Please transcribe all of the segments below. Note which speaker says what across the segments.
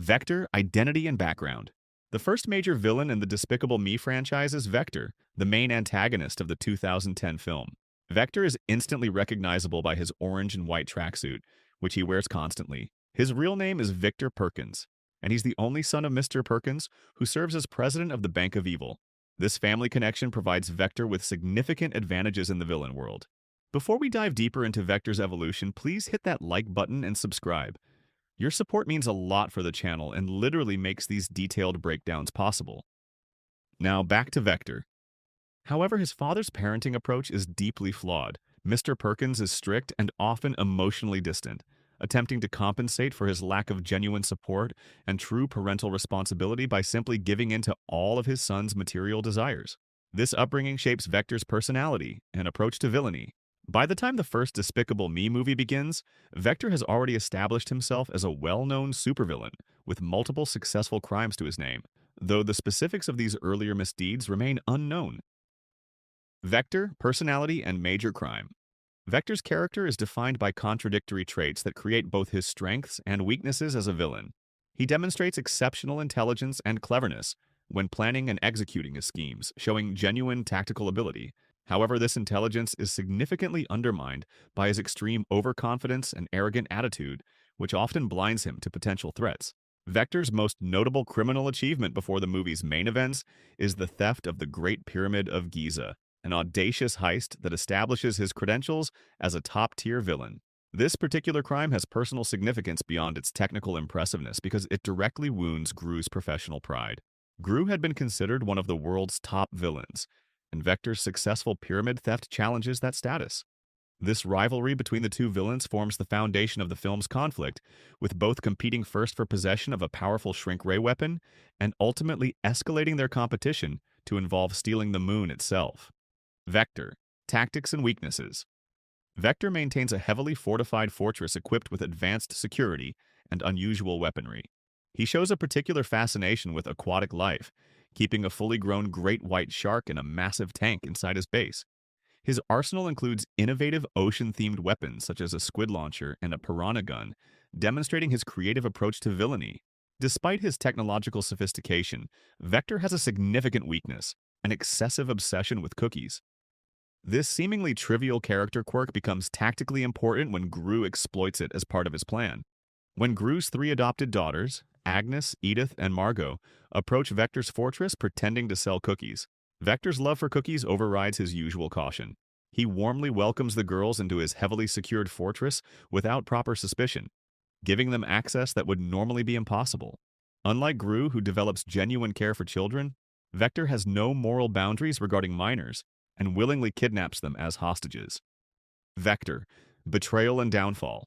Speaker 1: Vector, Identity and Background. The first major villain in the Despicable Me franchise is Vector, the main antagonist of the 2010 film. Vector is instantly recognizable by his orange and white tracksuit, which he wears constantly. His real name is Victor Perkins, and he's the only son of Mr. Perkins, who serves as president of the Bank of Evil. This family connection provides Vector with significant advantages in the villain world. Before we dive deeper into Vector's evolution, please hit that like button and subscribe. Your support means a lot for the channel and literally makes these detailed breakdowns possible. Now back to Vector. However, his father's parenting approach is deeply flawed. Mr. Perkins is strict and often emotionally distant, attempting to compensate for his lack of genuine support and true parental responsibility by simply giving in to all of his son's material desires. This upbringing shapes Vector's personality and approach to villainy. By the time the first Despicable Me movie begins, Vector has already established himself as a well-known supervillain with multiple successful crimes to his name, though the specifics of these earlier misdeeds remain unknown. Vector, Personality, and Major Crime. Vector's character is defined by contradictory traits that create both his strengths and weaknesses as a villain. He demonstrates exceptional intelligence and cleverness when planning and executing his schemes, showing genuine tactical ability. However, this intelligence is significantly undermined by his extreme overconfidence and arrogant attitude, which often blinds him to potential threats. Vector's most notable criminal achievement before the movie's main events is the theft of the Great Pyramid of Giza, an audacious heist that establishes his credentials as a top-tier villain. This particular crime has personal significance beyond its technical impressiveness because it directly wounds Gru's professional pride. Gru had been considered one of the world's top villains, and Vector's successful pyramid theft challenges that status. This rivalry between the two villains forms the foundation of the film's conflict, with both competing first for possession of a powerful shrink-ray weapon and ultimately escalating their competition to involve stealing the moon itself. Vector, Tactics and Weaknesses. Vector maintains a heavily fortified fortress equipped with advanced security and unusual weaponry. He shows a particular fascination with aquatic life, keeping a fully grown great white shark in a massive tank inside his base. His arsenal includes innovative ocean-themed weapons such as a squid launcher and a piranha gun, demonstrating his creative approach to villainy. Despite his technological sophistication, Vector has a significant weakness: an excessive obsession with cookies. This seemingly trivial character quirk becomes tactically important when Gru exploits it as part of his plan. When Gru's three adopted daughters, Agnes, Edith, and Margot, approach Vector's fortress pretending to sell cookies, Vector's love for cookies overrides his usual caution. He warmly welcomes the girls into his heavily secured fortress without proper suspicion, giving them access that would normally be impossible. Unlike Gru, who develops genuine care for children, Vector has no moral boundaries regarding minors and willingly kidnaps them as hostages. Vector, Betrayal and Downfall.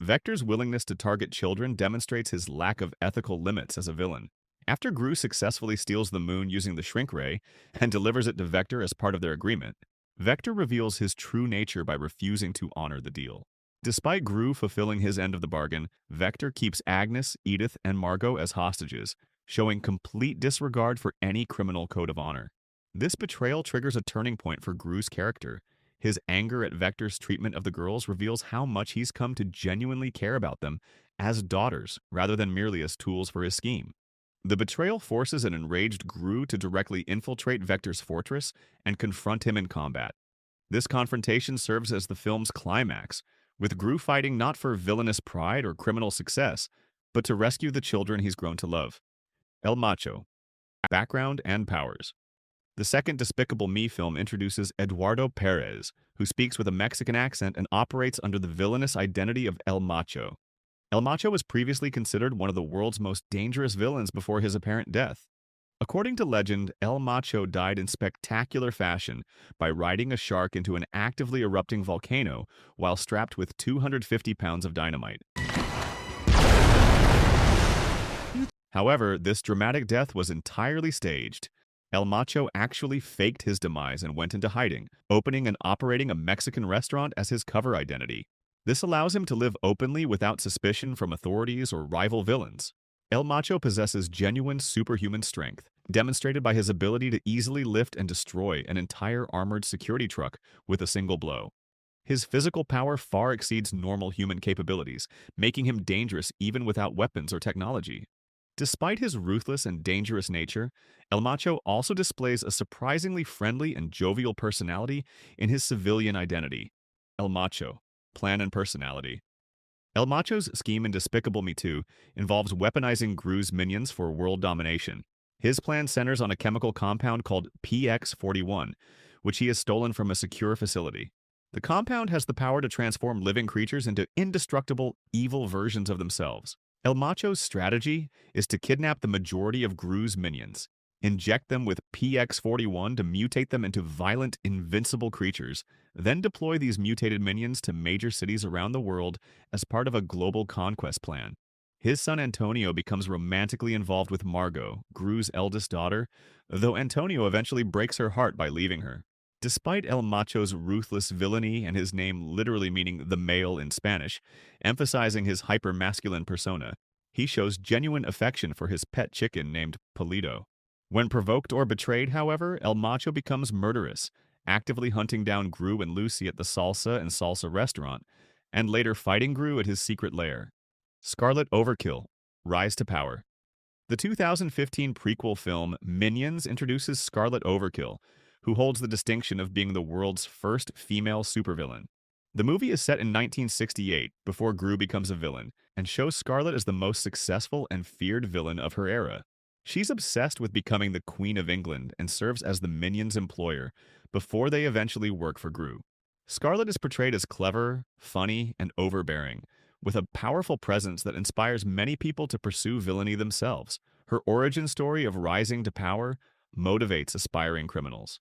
Speaker 1: Vector's willingness to target children demonstrates his lack of ethical limits as a villain. After Gru successfully steals the moon using the shrink ray and delivers it to Vector as part of their agreement, Vector reveals his true nature by refusing to honor the deal. Despite Gru fulfilling his end of the bargain, Vector keeps Agnes, Edith, and Margot as hostages, showing complete disregard for any criminal code of honor. This betrayal triggers a turning point for Gru's character. His anger at Vector's treatment of the girls reveals how much he's come to genuinely care about them as daughters rather than merely as tools for his scheme. The betrayal forces an enraged Gru to directly infiltrate Vector's fortress and confront him in combat. This confrontation serves as the film's climax, with Gru fighting not for villainous pride or criminal success, but to rescue the children he's grown to love. El Macho. Background and Powers. The second Despicable Me film introduces Eduardo Perez, who speaks with a Mexican accent and operates under the villainous identity of El Macho. El Macho was previously considered one of the world's most dangerous villains before his apparent death. According to legend, El Macho died in spectacular fashion by riding a shark into an actively erupting volcano while strapped with 250 pounds of dynamite. However, this dramatic death was entirely staged. El Macho actually faked his demise and went into hiding, opening and operating a Mexican restaurant as his cover identity. This allows him to live openly without suspicion from authorities or rival villains. El Macho possesses genuine superhuman strength, demonstrated by his ability to easily lift and destroy an entire armored security truck with a single blow. His physical power far exceeds normal human capabilities, making him dangerous even without weapons or technology. Despite his ruthless and dangerous nature, El Macho also displays a surprisingly friendly and jovial personality in his civilian identity. El Macho, plan and personality. El Macho's scheme in Despicable Me 2 involves weaponizing Gru's minions for world domination. His plan centers on a chemical compound called PX-41, which he has stolen from a secure facility. The compound has the power to transform living creatures into indestructible, evil versions of themselves. El Macho's strategy is to kidnap the majority of Gru's minions, inject them with PX-41 to mutate them into violent, invincible creatures, then deploy these mutated minions to major cities around the world as part of a global conquest plan. His son Antonio becomes romantically involved with Margot, Gru's eldest daughter, though Antonio eventually breaks her heart by leaving her. Despite El Macho's ruthless villainy and his name literally meaning the male in Spanish, emphasizing his hyper-masculine persona, he shows genuine affection for his pet chicken named Polito. When provoked or betrayed, however, El Macho becomes murderous, actively hunting down Gru and Lucy at the Salsa and Salsa restaurant, and later fighting Gru at his secret lair. Scarlet Overkill, Rise to Power. The 2015 prequel film Minions introduces Scarlet Overkill, who holds the distinction of being the world's first female supervillain. The movie is set in 1968, before Gru becomes a villain, and shows Scarlet as the most successful and feared villain of her era. She's obsessed with becoming the Queen of England and serves as the Minions' employer, before they eventually work for Gru. Scarlet is portrayed as clever, funny, and overbearing, with a powerful presence that inspires many people to pursue villainy themselves. Her origin story of rising to power motivates aspiring criminals.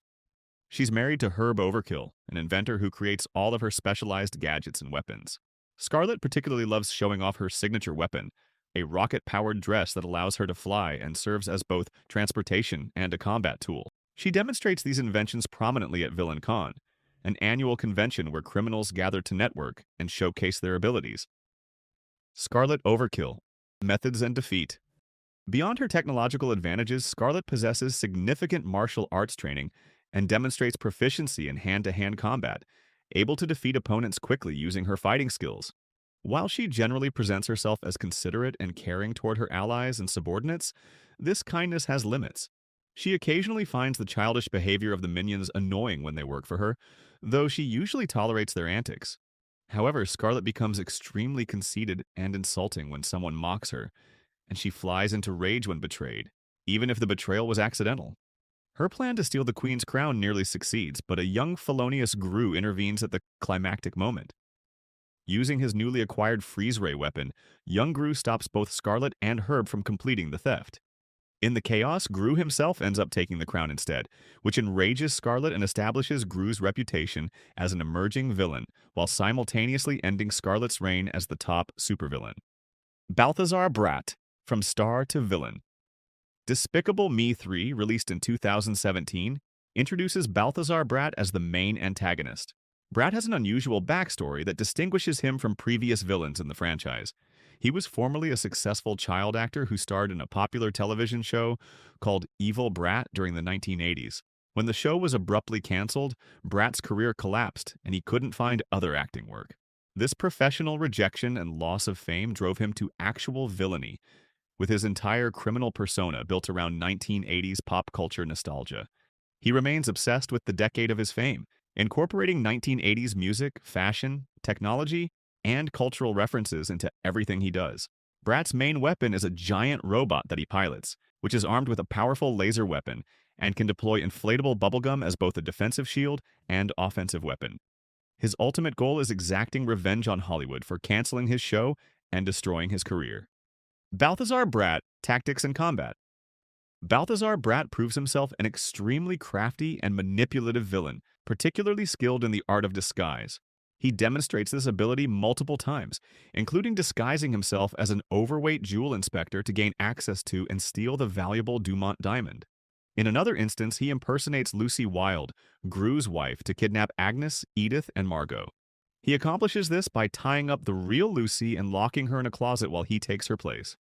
Speaker 1: She's married to Herb Overkill, an inventor who creates all of her specialized gadgets and weapons. Scarlet particularly loves showing off her signature weapon, a rocket-powered dress that allows her to fly and serves as both transportation and a combat tool. She demonstrates these inventions prominently at Villain Con, an annual convention where criminals gather to network and showcase their abilities. Scarlet Overkill, Methods and Defeat. Beyond her technological advantages, Scarlet possesses significant martial arts training and demonstrates proficiency in hand-to-hand combat, able to defeat opponents quickly using her fighting skills. While she generally presents herself as considerate and caring toward her allies and subordinates, this kindness has limits. She occasionally finds the childish behavior of the minions annoying when they work for her, though she usually tolerates their antics. However, Scarlet becomes extremely conceited and insulting when someone mocks her, and she flies into rage when betrayed, even if the betrayal was accidental. Her plan to steal the Queen's crown nearly succeeds, but a young felonious Gru intervenes at the climactic moment. Using his newly acquired freeze ray weapon, young Gru stops both Scarlet and Herb from completing the theft. In the chaos, Gru himself ends up taking the crown instead, which enrages Scarlet and establishes Gru's reputation as an emerging villain, while simultaneously ending Scarlet's reign as the top supervillain. Balthazar Bratt, From Star to Villain. Despicable Me 3, released in 2017, introduces Balthazar Bratt as the main antagonist. Bratt has an unusual backstory that distinguishes him from previous villains in the franchise. He was formerly a successful child actor who starred in a popular television show called Evil Bratt during the 1980s. When the show was abruptly canceled, Bratt's career collapsed and he couldn't find other acting work. This professional rejection and loss of fame drove him to actual villainy, with his entire criminal persona built around 1980s pop culture nostalgia. He remains obsessed with the decade of his fame, incorporating 1980s music, fashion, technology, and cultural references into everything he does. Bratt's main weapon is a giant robot that he pilots, which is armed with a powerful laser weapon and can deploy inflatable bubblegum as both a defensive shield and offensive weapon. His ultimate goal is exacting revenge on Hollywood for canceling his show and destroying his career. Balthazar Bratt, Tactics and Combat. Balthazar Bratt proves himself an extremely crafty and manipulative villain, particularly skilled in the art of disguise. He demonstrates this ability multiple times, including disguising himself as an overweight jewel inspector to gain access to and steal the valuable Dumont diamond. In another instance, he impersonates Lucy Wilde, Gru's wife, to kidnap Agnes, Edith, and Margot. He accomplishes this by tying up the real Lucy and locking her in a closet while he takes her place.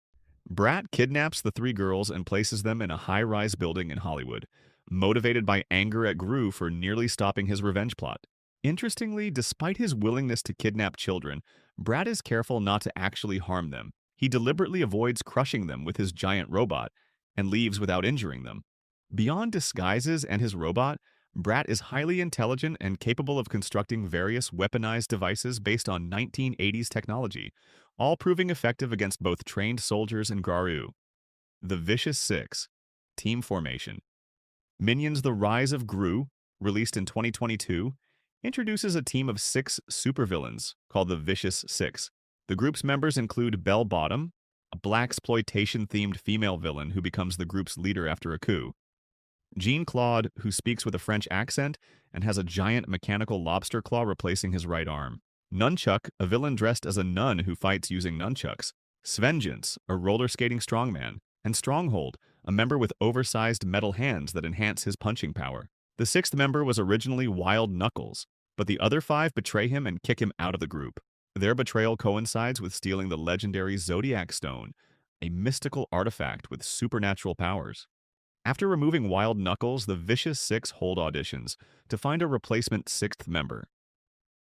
Speaker 1: Bratt kidnaps the three girls and places them in a high-rise building in Hollywood, motivated by anger at Gru for nearly stopping his revenge plot. Interestingly, despite his willingness to kidnap children, Bratt is careful not to actually harm them. He deliberately avoids crushing them with his giant robot and leaves without injuring them. Beyond disguises and his robot, Bratt is highly intelligent and capable of constructing various weaponized devices based on 1980s technology, all proving effective against both trained soldiers and Garou. The Vicious Six. Team Formation. Minions: The Rise of Gru, released in 2022, introduces a team of 6 supervillains called the Vicious Six. The group's members include Bell Bottom, a blaxploitation-themed female villain who becomes the group's leader after a coup; Jean-Claude, who speaks with a French accent and has a giant mechanical lobster claw replacing his right arm; Nunchuck, a villain dressed as a nun who fights using nunchucks; Svengeance, a roller skating strongman; and Stronghold, a member with oversized metal hands that enhance his punching power. The 6th member was originally Wild Knuckles, but the other 5 betray him and kick him out of the group. Their betrayal coincides with stealing the legendary Zodiac Stone, a mystical artifact with supernatural powers. After removing Wild Knuckles, the Vicious Six hold auditions to find a replacement 6th member.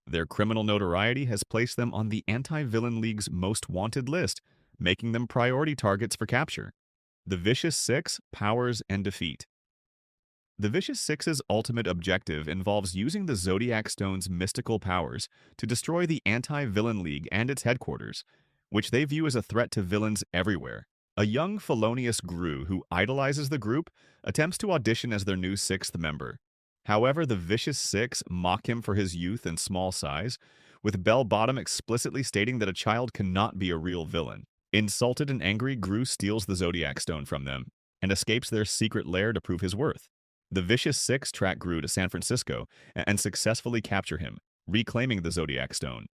Speaker 1: Their criminal notoriety has placed them on the Anti-Villain League's most wanted list, making them priority targets for capture. The Vicious Six: Powers and Defeat. The Vicious Six's ultimate objective involves using the Zodiac Stone's mystical powers to destroy the Anti-Villain League and its headquarters, which they view as a threat to villains everywhere. A young felonious Gru who idolizes the group attempts to audition as their new 6th member. However, the Vicious Six mock him for his youth and small size, with Bell Bottom explicitly stating that a child cannot be a real villain. Insulted and angry, Gru steals the Zodiac Stone from them and escapes their secret lair to prove his worth. The Vicious Six track Gru to San Francisco and successfully capture him, reclaiming the Zodiac Stone.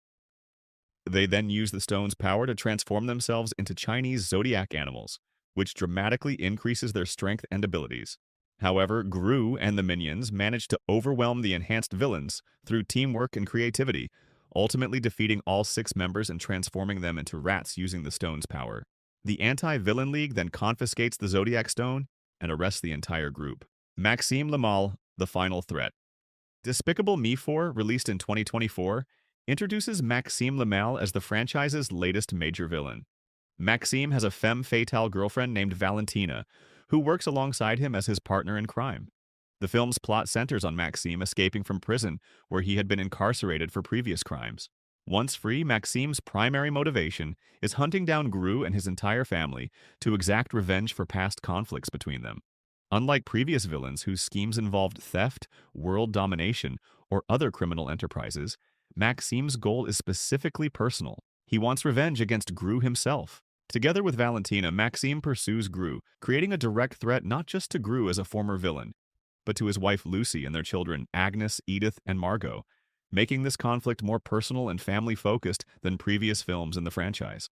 Speaker 1: They then use the stone's power to transform themselves into Chinese zodiac animals, which dramatically increases their strength and abilities. However, Gru and the minions manage to overwhelm the enhanced villains through teamwork and creativity, ultimately defeating all 6 members and transforming them into rats using the stone's power. The Anti-Villain League then confiscates the Zodiac Stone and arrests the entire group. Maxim Le Mal, The Final Threat. Despicable Me 4, released in 2024, introduces Maxim Le Mal as the franchise's latest major villain. Maxim has a femme fatale girlfriend named Valentina, who works alongside him as his partner in crime. The film's plot centers on Maxim escaping from prison, where he had been incarcerated for previous crimes. Once free, Maxim's primary motivation is hunting down Gru and his entire family to exact revenge for past conflicts between them. Unlike previous villains whose schemes involved theft, world domination, or other criminal enterprises, Maxim's goal is specifically personal. He wants revenge against Gru himself. Together with Valentina, Maxim pursues Gru, creating a direct threat not just to Gru as a former villain, but to his wife Lucy and their children Agnes, Edith, and Margot, making this conflict more personal and family-focused than previous films in the franchise.